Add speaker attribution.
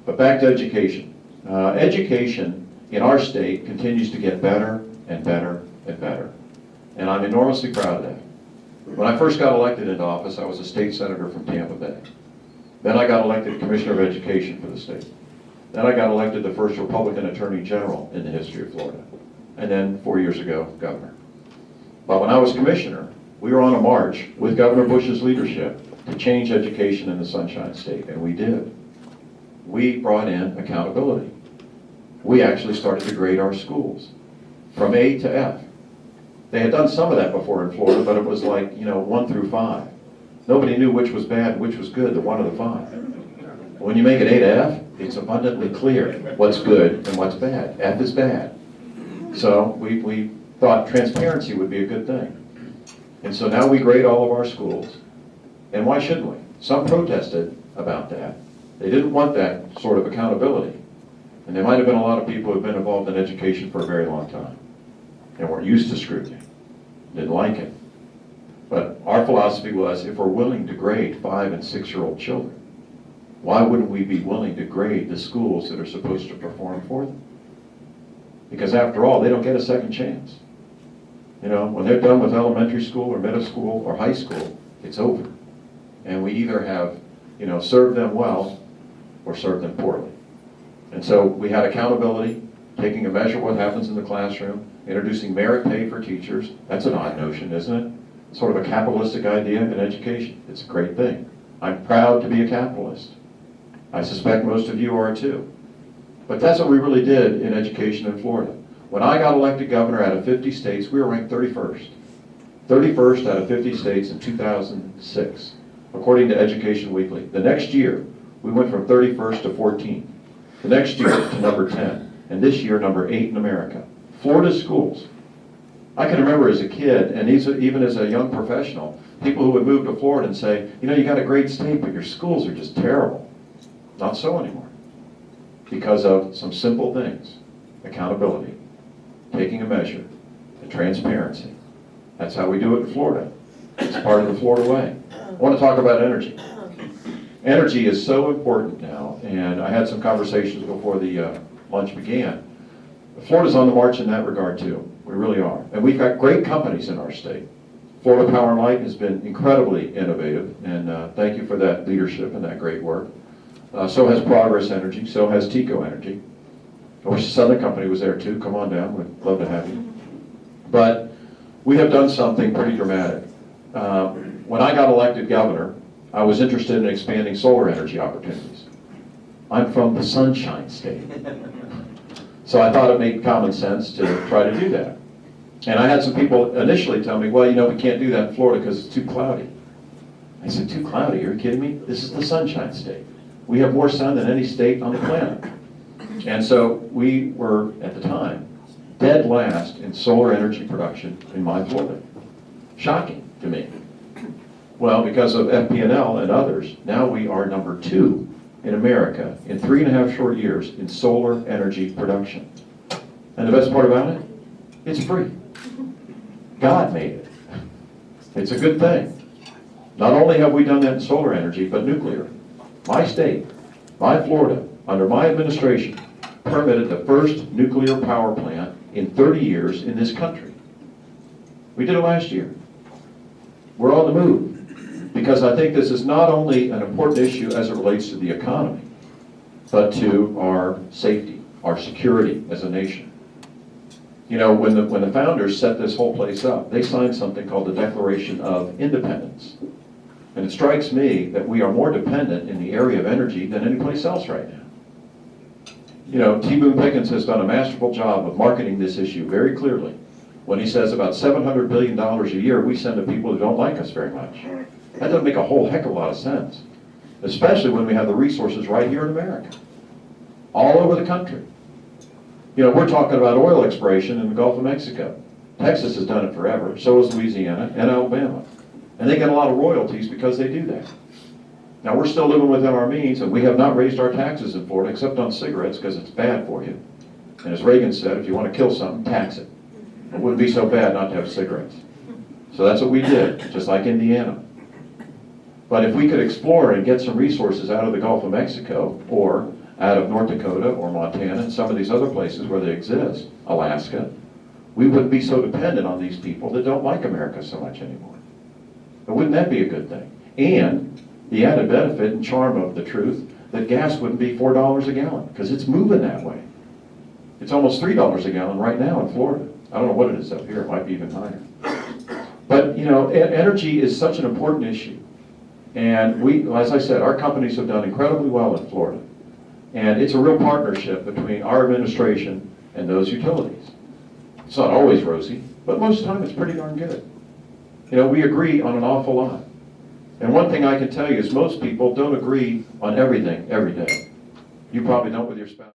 Speaker 1: But back to education. Education in our state continues to get better and better and better. And I'm enormously proud of that. When I first got elected into office, I was a state senator from Tampa Bay. Then I got elected Commissioner of Education for the state. Then I got elected the first Republican Attorney General in the history of Florida. And then 4 years ago, Governor. But when I was Commissioner, we were on a march with Governor Bush's leadership to change education in the Sunshine State, and we did. We brought in accountability. We actually started to grade our schools from A to F. They had done some of that before in Florida, but it was like, 1 through 5. Nobody knew which was bad and which was good, the 1 or the 5. When you make it A to F, it's abundantly clear what's good and what's bad. F is bad. So we thought transparency would be a good thing. And so now we grade all of our schools. And why shouldn't we? Some protested about that. They didn't want that sort of accountability. And there might have been a lot of people who have been involved in education for a very long time and weren't used to scrutiny, didn't like it. But our philosophy was, if we're willing to grade 5- and 6-year-old children, why wouldn't we be willing to grade the schools that are supposed to perform for them? Because after all, they don't get a second chance. When they're done with elementary school or middle school or high school, it's over. And we either have, served them well or served them poorly. And so we had accountability, taking a measure of what happens in the classroom, introducing merit pay for teachers. That's an odd notion, isn't it? Sort of a capitalistic idea in education. It's a great thing. I'm proud to be a capitalist. I suspect most of you are too. But that's what we really did in education in Florida. When I got elected governor out of 50 states, we were ranked 31st. 31st out of 50 states in 2006, according to Education Weekly. The next year, we went from 31st to 14th. The next year to number 10. And this year, number 8 in America. Florida schools. I can remember as a kid, and even as a young professional, people who would move to Florida and say, you got a great state, but your schools are just terrible. Not so anymore. Because of some simple things. Accountability, taking a measure, and transparency. That's how we do it in Florida. It's part of the Florida way. I want to talk about energy. Energy is so important now, and I had some conversations before the lunch began. Florida's on the march in that regard too. We really are. And we've got great companies in our state. Florida Power and Light has been incredibly innovative, and thank you for that leadership and that great work. So has Progress Energy, so has Tico Energy. I wish the Southern Company was there too. Come on down, we'd love to have you. But we have done something pretty dramatic. When I got elected governor, I was interested in expanding solar energy opportunities. I'm from the Sunshine State. So I thought it made common sense to try to do that. And I had some people initially tell me, well, we can't do that in Florida because it's too cloudy. I said, too cloudy? Are you kidding me? This is the Sunshine State. We have more sun than any state on the planet. And so we were, at the time, dead last in solar energy production in my Florida. Shocking to me. Well, because of FP&L and others, now we are number 2 in America in 3.5 short years in solar energy production. And the best part about it, it's free. God made it. It's a good thing. Not only have we done that in solar energy, but nuclear. My state, my Florida, under my administration, permitted the first nuclear power plant in 30 years in this country. We did it last year. We're on the move, because I think this is not only an important issue as it relates to the economy, but to our safety, our security as a nation. When the founders set this whole place up, they signed something called the Declaration of Independence. And it strikes me that we are more dependent in the area of energy than any place else right now. T. Boone Pickens has done a masterful job of marketing this issue very clearly when he says about $700 billion a year we send to people who don't like us very much. That doesn't make a whole heck of a lot of sense, especially when we have the resources right here in America, all over the country. We're talking about oil exploration in the Gulf of Mexico. Texas has done it forever, so has Louisiana and Alabama. And they get a lot of royalties because they do that. Now, we're still living within our means, and we have not raised our taxes in Florida, except on cigarettes, because it's bad for you. And as Reagan said, if you want to kill something, tax it. It wouldn't be so bad not to have cigarettes. So that's what we did, just like Indiana. But if we could explore and get some resources out of the Gulf of Mexico or out of North Dakota or Montana and some of these other places where they exist, Alaska, we wouldn't be so dependent on these people that don't like America so much anymore. But wouldn't that be a good thing? And the added benefit and charm of the truth that gas wouldn't be $4 a gallon, because it's moving that way. It's almost $3 a gallon right now in Florida. I don't know what it is up here, it might be even higher. But you know, energy is such an important issue. And we, as I said, our companies have done incredibly well in Florida. And it's a real partnership between our administration and those utilities. It's not always rosy, but most of the time it's pretty darn good. You know, we agree on an awful lot. And one thing I can tell you is most people don't agree on everything every day. You probably don't with your spouse.